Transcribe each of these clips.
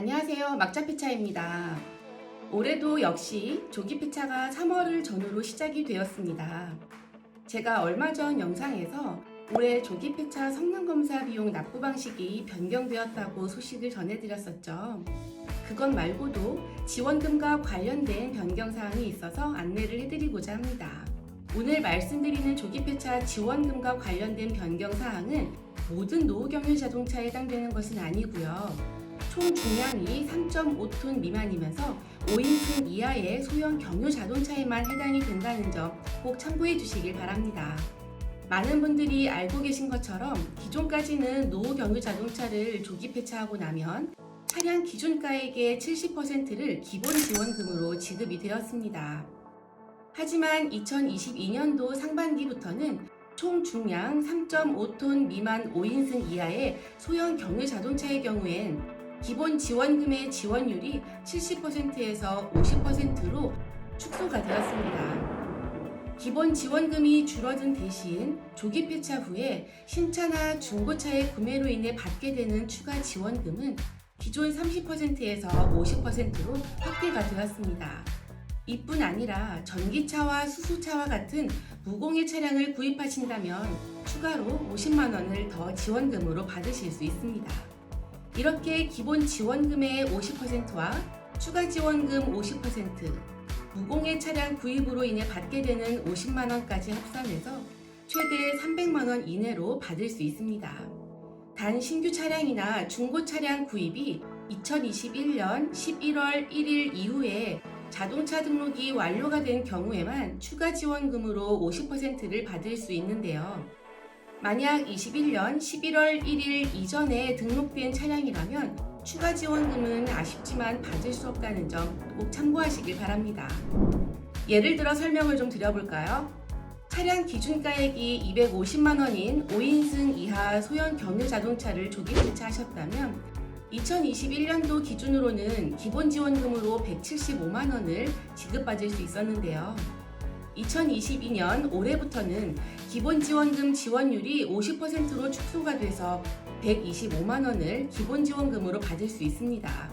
안녕하세요. 막자폐차입니다. 올해도 역시 조기폐차가 3월을 전후로 시작이 되었습니다. 제가 얼마 전 영상에서 올해 조기폐차 성능검사 비용 납부 방식이 변경되었다고 소식을 전해드렸었죠. 그것 말고도 지원금과 관련된 변경사항이 있어서 안내를 해드리고자 합니다. 오늘 말씀드리는 조기폐차 지원금과 관련된 변경사항은 모든 노후경유 자동차에 해당되는 것은 아니고요. 총 중량이 3.5톤 미만이면서 5인승 이하의 소형 경유 자동차에만 해당이 된다는 점 꼭 참고해 주시길 바랍니다. 많은 분들이 알고 계신 것처럼 기존까지는 노후 경유 자동차를 조기 폐차하고 나면 차량 기준가액의 70%를 기본 지원금으로 지급이 되었습니다. 하지만 2022년도 상반기부터는 총 중량 3.5톤 미만 5인승 이하의 소형 경유 자동차의 경우엔 기본 지원금의 지원율이 70%에서 50%로 축소가 되었습니다. 기본 지원금이 줄어든 대신 조기 폐차 후에 신차나 중고차의 구매로 인해 받게 되는 추가 지원금은 기존 30%에서 50%로 확대가 되었습니다. 이뿐 아니라 전기차와 수소차와 같은 무공해 차량을 구입하신다면 추가로 50만 원을 더 지원금으로 받으실 수 있습니다. 이렇게 기본 지원금의 50%와 추가 지원금 50%, 무공해 차량 구입으로 인해 받게 되는 50만 원까지 합산해서 최대 300만 원 이내로 받을 수 있습니다. 단 신규 차량이나 중고 차량 구입이 2021년 11월 1일 이후에 자동차 등록이 완료가 된 경우에만 추가 지원금으로 50%를 받을 수 있는데요. 만약 21년 11월 1일 이전에 등록된 차량이라면 추가 지원금은 아쉽지만 받을 수 없다는 점 꼭 참고하시길 바랍니다. 예를 들어 설명을 좀 드려볼까요? 차량 기준가액이 250만 원인 5인승 이하 소형 경유 자동차를 조기 폐차하셨다면 2021년도 기준으로는 기본 지원금으로 175만 원을 지급받을 수 있었는데요. 2022년 올해부터는 기본 지원금 지원율이 50%로 축소가 돼서 125만 원을 기본 지원금으로 받을 수 있습니다.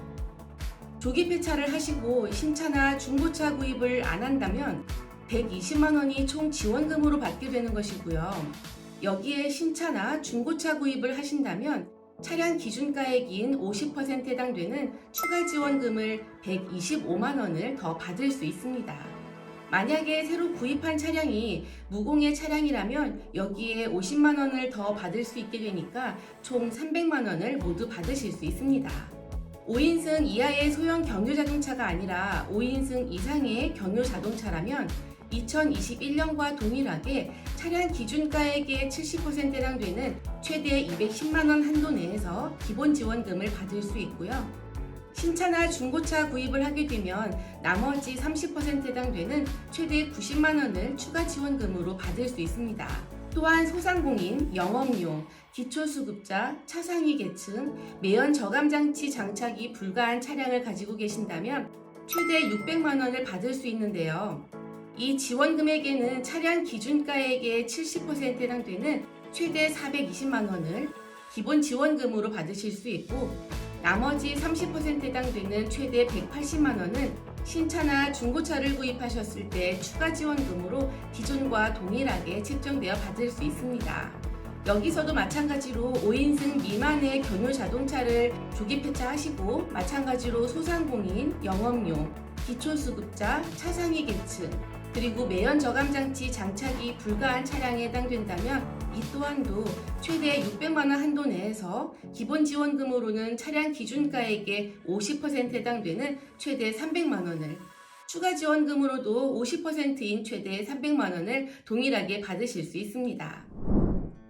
조기 폐차를 하시고 신차나 중고차 구입을 안 한다면 120만 원이 총 지원금으로 받게 되는 것이고요. 여기에 신차나 중고차 구입을 하신다면 차량 기준가액인 50%에 해당되는 추가 지원금을 125만 원을 더 받을 수 있습니다. 만약에 새로 구입한 차량이 무공해 차량이라면 여기에 50만 원을 더 받을 수 있게 되니까 총 300만 원을 모두 받으실 수 있습니다. 5인승 이하의 소형 경유 자동차가 아니라 5인승 이상의 경유 자동차라면 2021년과 동일하게 차량 기준가액의 70%에 해당되는 최대 210만 원 한도 내에서 기본 지원금을 받을 수 있고요. 신차나 중고차 구입을 하게 되면 나머지 30%에 해당되는 최대 90만 원을 추가 지원금으로 받을 수 있습니다. 또한 소상공인, 영업용, 기초수급자, 차상위 계층, 매연 저감장치 장착이 불가한 차량을 가지고 계신다면 최대 600만 원을 받을 수 있는데요. 이 지원 금액에는 차량 기준가액의 70%에 해당되는 최대 420만 원을 기본 지원금으로 받으실 수 있고 나머지 30%에 해당되는 최대 180만 원은 신차나 중고차를 구입하셨을 때 추가 지원금으로 기존과 동일하게 책정되어 받을 수 있습니다. 여기서도 마찬가지로 5인승 미만의 경유 자동차를 조기 폐차하시고 마찬가지로 소상공인, 영업용, 기초수급자, 차상위 계층, 그리고 매연 저감장치 장착이 불가한 차량에 해당된다면 이 또한도 최대 600만 원 한도 내에서 기본 지원금으로는 차량 기준가액의 50%에 해당되는 최대 300만 원을 추가 지원금으로도 50%인 최대 300만 원을 동일하게 받으실 수 있습니다.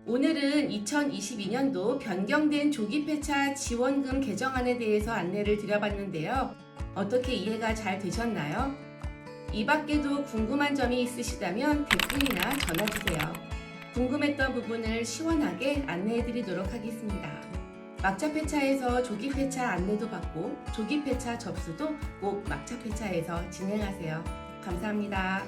오늘은 2022년도 변경된 조기 폐차 지원금 개정안에 대해서 안내를 드려봤는데요. 어떻게 이해가 잘 되셨나요? 이 밖에도 궁금한 점이 있으시다면 댓글이나 전화주세요. 궁금했던 부분을 시원하게 안내해 드리도록 하겠습니다. 막차폐차에서 조기폐차 안내도 받고 조기폐차 접수도 꼭 막차폐차에서 진행하세요. 감사합니다.